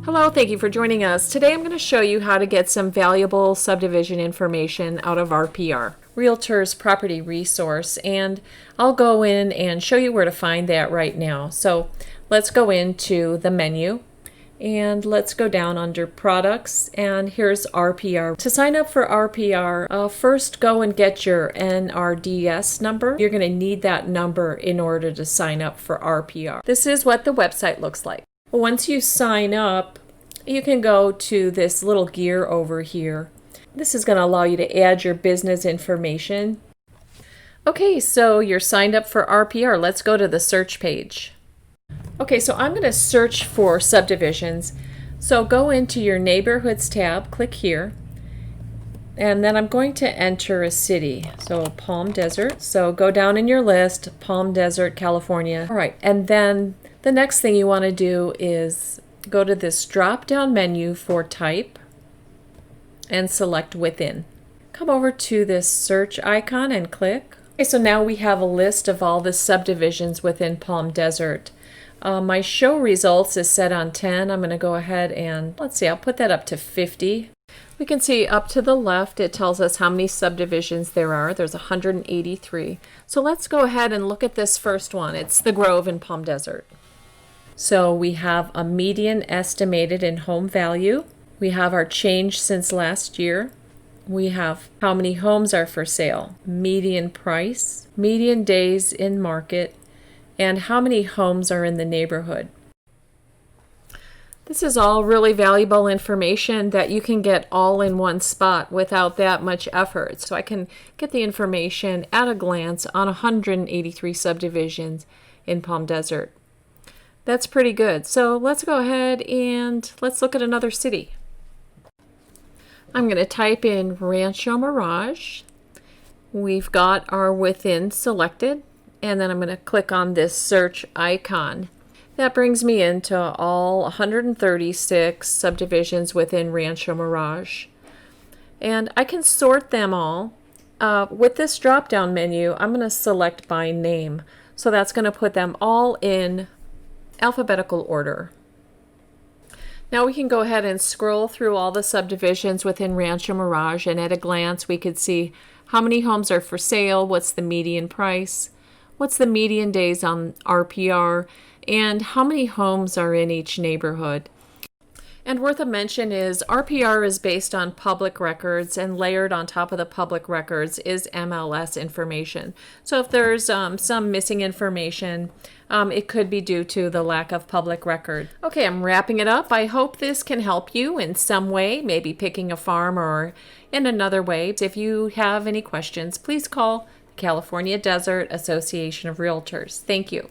Hello, thank you for joining us. Today I'm going to show you how to get some valuable subdivision information out of RPR, Realtor's Property Resource, and I'll go in and show you where to find that right now. So let's go into the menu and let's go down under Products, and here's RPR. To sign up for RPR, first go and get your NRDS number. You're going to need that number in order to sign up for RPR. This is what the website looks like. Once you sign up, you can go to this little gear over here. This is going to allow you to add your business information. Okay, so you're signed up for RPR. Let's go to the search page. Okay, so I'm going to search for subdivisions. So go into your Neighborhoods tab, click here, and then I'm going to enter a city. So Palm Desert. So go down in your list, Palm Desert, California. All right, and then the next thing you want to do is go to this drop-down menu for type and select within. Come over to this search icon and click. Okay, so now we have a list of all the subdivisions within Palm Desert. My show results is set on 10. I'm going to go ahead and, let's see, I'll put that up to 50. We can see up to the left it tells us how many subdivisions there are. There's 183. So let's go ahead and look at this first one. It's the Grove in Palm Desert. So we have a median estimated in home value. We have our change since last year. We have how many homes are for sale, median price, median days in market, and how many homes are in the neighborhood. This is all really valuable information that you can get all in one spot without that much effort. So I can get the information at a glance on 183 subdivisions in Palm Desert. That's pretty good. So let's go ahead and let's look at another city. I'm going to type in Rancho Mirage. We've got our within selected, and then I'm going to click on this search icon. That brings me into all 136 subdivisions within Rancho Mirage. And I can sort them all. With this drop-down menu, I'm going to select by name. So that's going to put them all in alphabetical order. Now we can go ahead and scroll through all the subdivisions within Rancho Mirage, and at a glance we could see how many homes are for sale, what's the median price, what's the median days on RPR, and how many homes are in each neighborhood. And worth a mention is RPR is based on public records, and layered on top of the public records is MLS information. So if there's some missing information, it could be due to the lack of public record. Okay, I'm wrapping it up. I hope this can help you in some way, maybe picking a farm or in another way. If you have any questions, please call the California Desert Association of Realtors. Thank you.